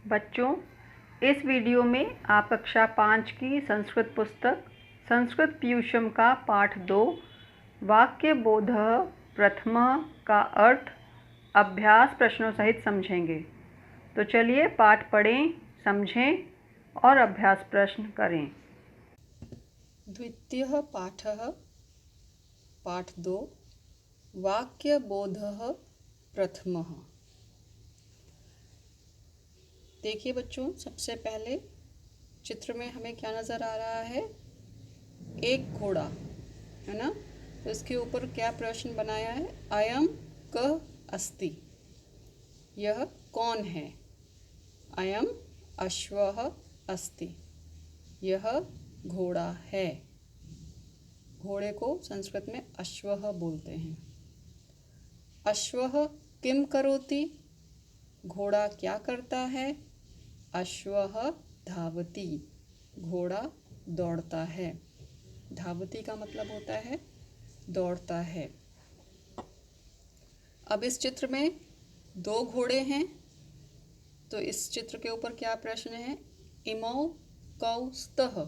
बच्चों, इस वीडियो में आप कक्षा 5 की संस्कृत पुस्तक संस्कृत पीयूषम का पाठ 2 वाक्य बोधः प्रथमः का अर्थ अभ्यास प्रश्नों सहित समझेंगे। तो चलिए पाठ पढ़ें, समझें और अभ्यास प्रश्न करें। द्वितीयः पाठः पाठ 2 वाक्य बोधः प्रथमः। देखिए बच्चों, सबसे पहले चित्र में हमें क्या नज़र आ रहा है? एक घोड़ा है ना। तो इसके ऊपर क्या प्रश्न बनाया है? अयम कः अस्ति, यह कौन है? अयम अश्वः अस्ति, यह घोड़ा है। घोड़े को संस्कृत में अश्वः बोलते हैं। अश्वः किम करोति, घोड़ा क्या करता है? अश्वः धावति, घोड़ा दौड़ता है। धावति का मतलब होता है दौड़ता है। अब इस चित्र में 2 घोड़े हैं, तो इस चित्र के ऊपर क्या प्रश्न है? इमौ कौ स्तः,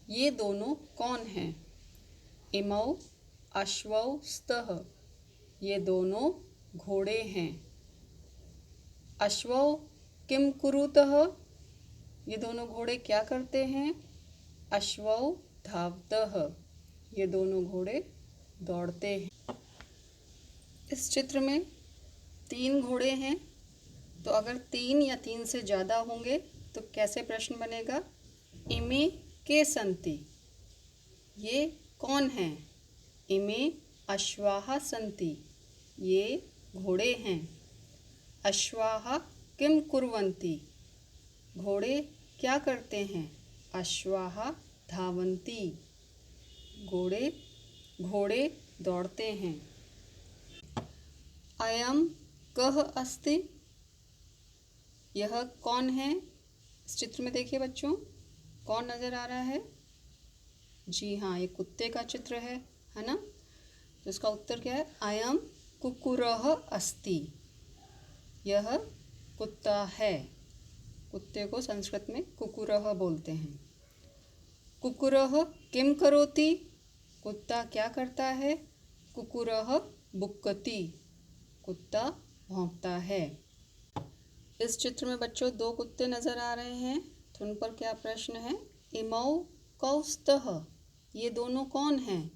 ये दोनों कौन हैं? इमौ अश्वौ स्तः, ये दोनों घोड़े हैं। अश्वौ किम कुरुतः, ये दोनों घोड़े क्या करते हैं? अश्वौ धावतः, ये दोनों घोड़े दौड़ते हैं। इस चित्र में 3 घोड़े हैं, तो अगर 3 या 3 से ज़्यादा होंगे तो कैसे प्रश्न बनेगा? इमे के सन्ति, ये कौन हैं? इमे अश्वाः सन्ति, ये घोड़े हैं। अश्वाः किम कुर्वन्ति, घोड़े क्या करते हैं? अश्वाः धावन्ति, घोड़े दौड़ते हैं। अयम कः अस्ति, यह कौन है? इस चित्र में देखिए बच्चों, कौन नज़र आ रहा है? जी हाँ, ये कुत्ते का चित्र है ना। तो इसका उत्तर क्या है? अयम कुक्कुरः अस्ति, यह कुत्ता है। कुत्ते को संस्कृत में कुक्कुरः बोलते हैं। कुक्कुरः किम करोति, कुत्ता क्या करता है? कुक्कुरः बुक्कति, कुत्ता भौंकता है। इस चित्र में बच्चों 2 कुत्ते नज़र आ रहे हैं, तो उन पर क्या प्रश्न है? इमौ कौ स्तः, ये दोनों कौन हैं?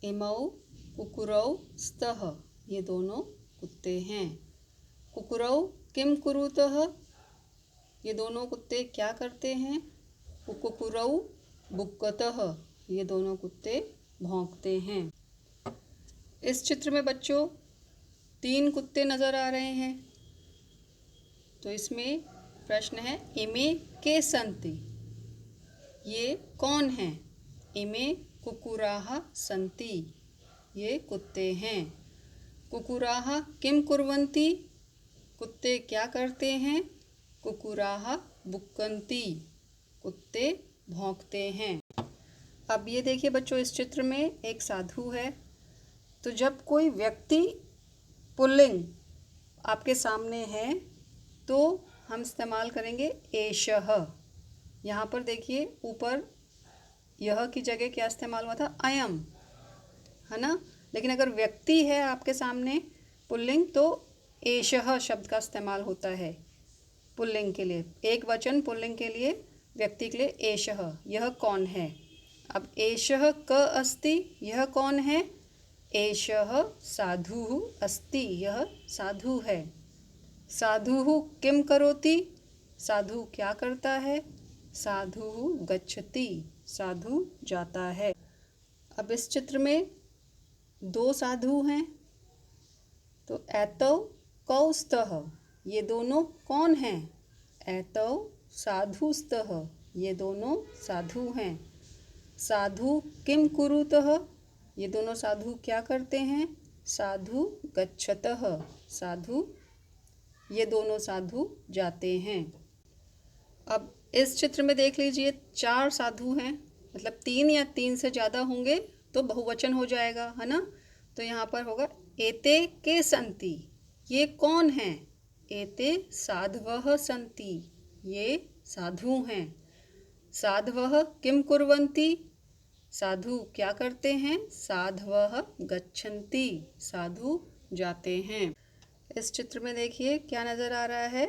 इमौ कुक्कुरौ स्तः, ये दोनों कुत्ते हैं। कुक्कुरौ किम कुरुतः, ये दोनों कुत्ते क्या करते हैं? कुक्कुरौ बुक्कतः, ये दोनों कुत्ते भौंकते हैं। इस चित्र में बच्चों 3 कुत्ते नज़र आ रहे हैं, तो इसमें प्रश्न है इमे के सन्ति, ये कौन हैं? इमे कुक्कुराः सन्ति, ये कुत्ते हैं। कुक्कुराः किम कुर्वन्ति, कुत्ते क्या करते हैं? कुक्कुराः बुक्कन्ति, कुत्ते भौंकते हैं। अब ये देखिए बच्चों, इस चित्र में एक साधु है। तो जब कोई व्यक्ति पुल्लिंग आपके सामने है तो हम इस्तेमाल करेंगे एषः। यहाँ पर देखिए ऊपर यह की जगह क्या इस्तेमाल हुआ था? अयम, है ना। लेकिन अगर व्यक्ति है आपके सामने पुल्लिंग, तो एषः शब्द का इस्तेमाल होता है पुल्लिंग के लिए। एक वचन पुल्लिंग के लिए, व्यक्ति के लिए एषः, यह कौन है। अब एषः क अस्ति, यह कौन है? एषः साधुः अस्ति, यह साधु है। साधुः किम करोति, साधु क्या करता है? साधुः गच्छति, साधु जाता है। अब इस चित्र में 2 साधु हैं, तो एतौ कौ स्तः, ये दोनों कौन हैं? एतौ साधु स्तः, ये दोनों साधु हैं। साधु किम कुरुतः, ये दोनों साधु क्या करते हैं? साधु गच्छतः, साधु, ये दोनों साधु जाते हैं। अब इस चित्र में देख लीजिए 4 साधु हैं, मतलब 3 या 3 से ज़्यादा होंगे तो बहुवचन हो जाएगा, है ना। तो यहाँ पर होगा एते के सन्ति, ये कौन हैं? एते साधवः सन्ति, ये साधु हैं। साधवः किं कुर्वन्ति, साधु क्या करते हैं। साधवः गच्छन्ति, साधु जाते हैं। इस चित्र में देखिए क्या नज़र आ रहा है।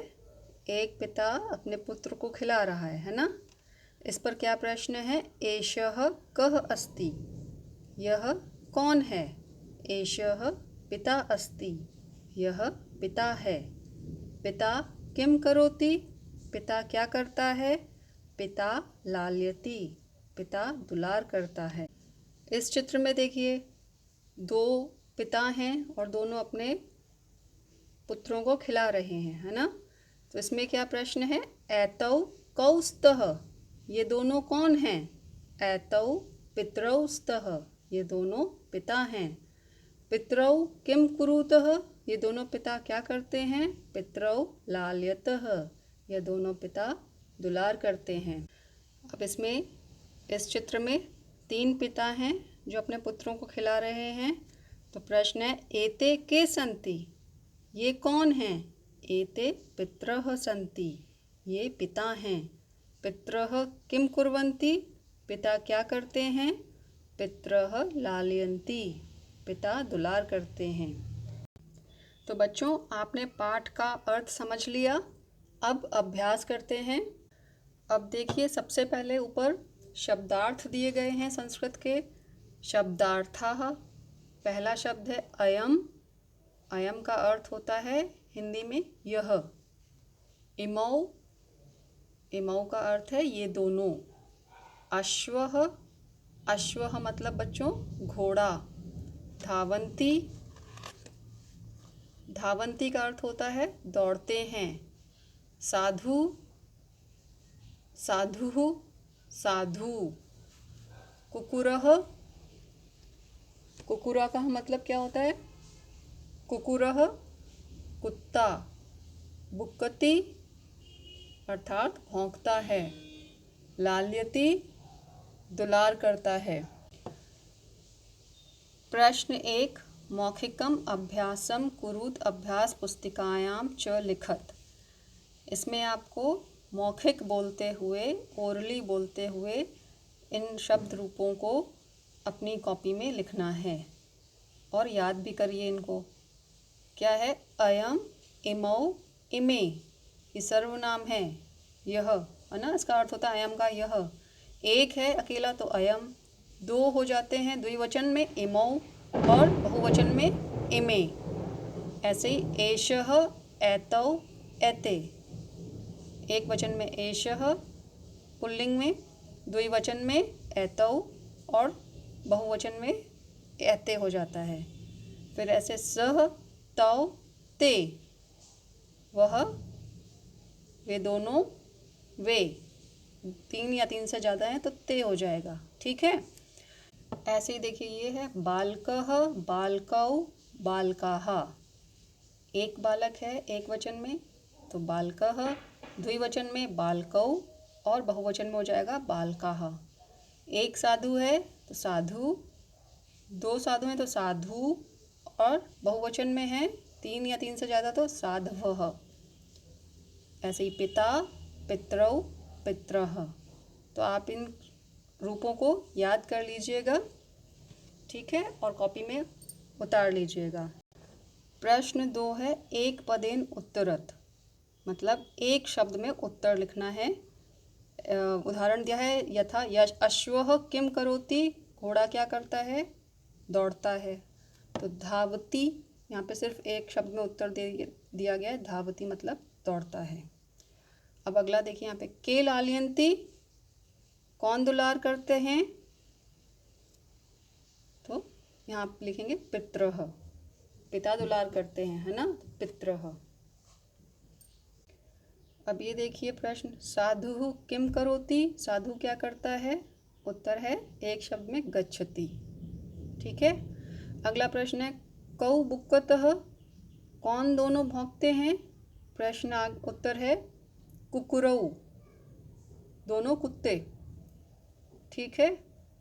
एक पिता अपने पुत्र को खिला रहा है ना। इस पर क्या प्रश्न है। एषः कः अस्ति, यह कौन है। एषः पिता अस्ति, यह पिता है। पिता किम करोति, पिता क्या करता है। पिता लाल्यति, पिता दुलार करता है। इस चित्र में देखिए दो पिता हैं और दोनों अपने पुत्रों को खिला रहे हैं, है ना। तो इसमें क्या प्रश्न है। एतौ कौ स्तः, ये दोनों कौन हैं। एतौ पितरौ स्तः, ये दोनों पिता हैं। पितरौ किम कुरुतः, ये दोनों पिता क्या करते हैं। पितरौ लाल्यतः, ये दोनों पिता दुलार करते हैं। अब इसमें इस चित्र में 3 पिता हैं जो अपने पुत्रों को खिला रहे हैं। तो प्रश्न है एते के सन्ति, ये कौन हैं। एते पितरः सन्ति, ये पिता हैं। पितरः किम कुर्वन्ति, पिता क्या करते हैं। पितरः लालयन्ति, पिता दुलार करते हैं। तो बच्चों आपने पाठ का अर्थ समझ लिया। अब अभ्यास करते हैं। अब देखिए सबसे पहले ऊपर शब्दार्थ दिए गए हैं संस्कृत के। शब्दार्थः, पहला शब्द है अयम। अयम का अर्थ होता है हिंदी में यह। इमौ, इमौ का अर्थ है ये दोनों। अश्वः, अश्वः मतलब बच्चों घोड़ा। धावन्ति, धावन्ति का अर्थ होता है दौड़ते हैं। साधु, साधुः साधु। कुकुरः, कुकुरा का मतलब क्या होता है। कुकुरः कुत्ता। बुक्कति अर्थात भौंकता है। लाल्यति दुलार करता है। प्रश्न 1 मौखिकम अभ्यासम कुरुत अभ्यास पुस्तिकायाम च लिखत। इसमें आपको मौखिक बोलते हुए, ओरली बोलते हुए इन शब्द रूपों को अपनी कॉपी में लिखना है और याद भी करिए इनको। क्या है। अयम, इमौ, इमे, ये सर्वनाम है। यह, है ना, इसका अर्थ होता है अयम का यह। एक है अकेला तो अयम, 2 हो जाते हैं द्विवचन में इमौ और बहुवचन में इमे। ऐसे ही एषः, एतौ, एते। एक वचन में एषः, पुल्लिंग में, द्विवचन में एतौ और बहुवचन में एते हो जाता है। फिर ऐसे सह, तौ, ते, वह, वे दोनों, वे। 3 या 3 से ज़्यादा हैं तो ते हो जाएगा। ठीक है। ऐसे ही देखिए ये है बालकः, बालकौ, बालकाः। एक बालक है एक वचन में तो बालकः, द्विवचन में बालकौ और बहुवचन में हो जाएगा बालकाः। एक साधु है तो साधु, 2 साधु हैं तो साधु और बहुवचन में है 3 या 3 से ज़्यादा तो साधवः। ऐसे ही पिता, पितरौ, पितरः। तो आप इन रूपों को याद कर लीजिएगा। ठीक है, और कॉपी में उतार लीजिएगा। प्रश्न 2 है एक पदेन उत्तरत, मतलब एक शब्द में उत्तर लिखना है। उदाहरण दिया है यथा यश अश्वः किम करोति, घोड़ा क्या करता है, दौड़ता है। तो धावती, यहाँ पे सिर्फ एक शब्द में उत्तर दिया गया है, धावती मतलब दौड़ता है। अब अगला देखिए यहाँ पे के लालियंती, कौन दुलार करते हैं, तो यहाँ आप लिखेंगे पितरः, पिता दुलार करते हैं, है ना, पितरः। अब ये देखिए प्रश्न साधु किम करोति, साधु क्या करता है, उत्तर है एक शब्द में गच्छति। ठीक है। अगला प्रश्न है कौ बुक्कतः, कौन दोनों भौंकते हैं, प्रश्न उत्तर है कुकुरौ, दोनों कुत्ते। ठीक है,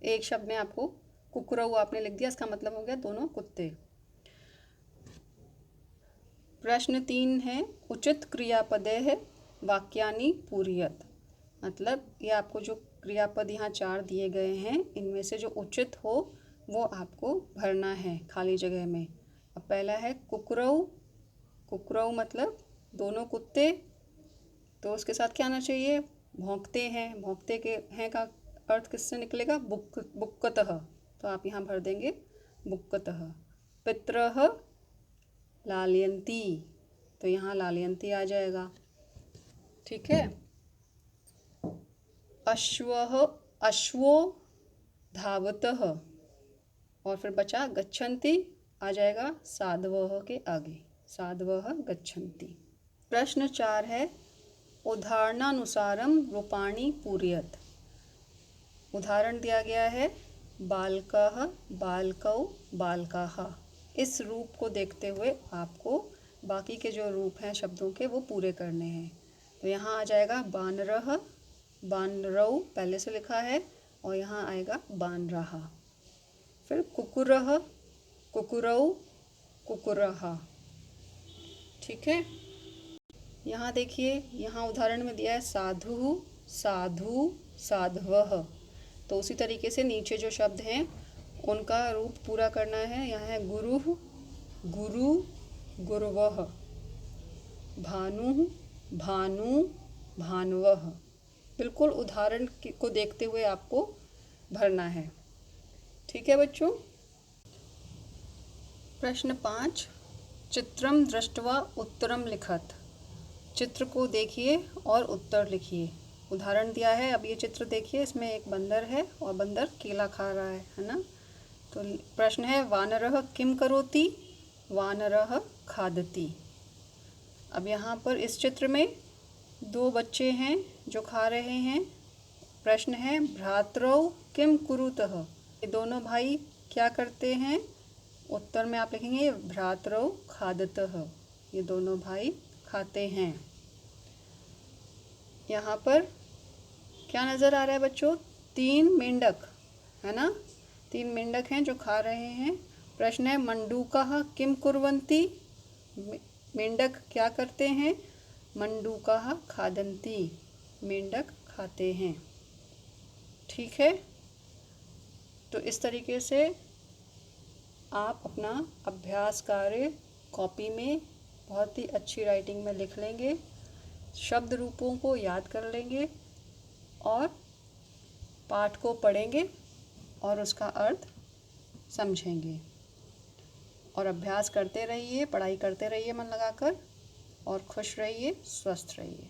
एक शब्द में आपको कुकुरौ आपने लिख दिया, इसका मतलब हो गया दोनों कुत्ते। प्रश्न 3 है उचित क्रियापदेः वाक्यानि पूरयत। मतलब ये आपको जो क्रियापद यहाँ 4 दिए गए हैं इनमें से जो उचित हो वो आपको भरना है खाली जगह में। अब पहला है कुकुरऊ। कुकुरऊ मतलब दोनों कुत्ते, तो उसके साथ क्या आना चाहिए? भौंकते हैं। भौंकते के हैं का अर्थ किससे निकलेगा? बुक्कतः। तो आप यहाँ भर देंगे बुक्कतः। पितरः लालयन्ति, तो यहाँ लालयन्ति आ जाएगा। ठीक है। अश्वो धावतः, और फिर बचा गच्छन्ति, आ जाएगा साधवः के आगे, साधवः गच्छन्ति। प्रश्न 4 है उदाहरणानुसारम रूपाणि पूरयत। उदाहरण दिया गया है बालकः, बालकौ, बालकाः। इस रूप को देखते हुए आपको बाकी के जो रूप हैं शब्दों के वो पूरे करने हैं। तो यहाँ आ जाएगा बानरः, बानरौ पहले से लिखा है, और यहाँ आएगा बानराः। फिर कुकुरः, कुकुरौ, कुकुरः। ठीक है। यहाँ देखिए, यहाँ उदाहरण में दिया है साधु, साधु, साधवः। तो उसी तरीके से नीचे जो शब्द हैं उनका रूप पूरा करना है। यहाँ है गुरु, गुरु, गुरवः, भानु, भानु, भानुवः। बिल्कुल उदाहरण को देखते हुए आपको भरना है। ठीक है बच्चों। प्रश्न 5 चित्रम दृष्ट्वा उत्तरम लिखत। चित्र को देखिए और उत्तर लिखिए। उदाहरण दिया है, अब ये चित्र देखिए, इसमें एक बंदर है और बंदर केला खा रहा है ना। तो प्रश्न है वानरः किम करोति, वानरः खादति। अब यहाँ पर इस चित्र में 2 बच्चे हैं जो खा रहे हैं। प्रश्न है भ्रातरौ किम कुरुतः, ये दोनों भाई क्या करते हैं? उत्तर में आप लिखेंगे भ्रातरौ खादतः, ये दोनों भाई खाते हैं। यहाँ पर क्या नज़र आ रहा है बच्चों? 3 मेंढक है ना, 3 मेंढक हैं जो खा रहे हैं। प्रश्न है मंडूकाः किम कुर्वन्ति, मेंढक क्या करते हैं? मंडूकाः खादन्ति, मेंढक खाते हैं। ठीक है। तो इस तरीके से आप अपना अभ्यास कार्य कॉपी में बहुत ही अच्छी राइटिंग में लिख लेंगे, शब्द रूपों को याद कर लेंगे और पाठ को पढ़ेंगे और उसका अर्थ समझेंगे। और अभ्यास करते रहिए, पढ़ाई करते रहिए मन लगाकर, और खुश रहिए, स्वस्थ रहिए।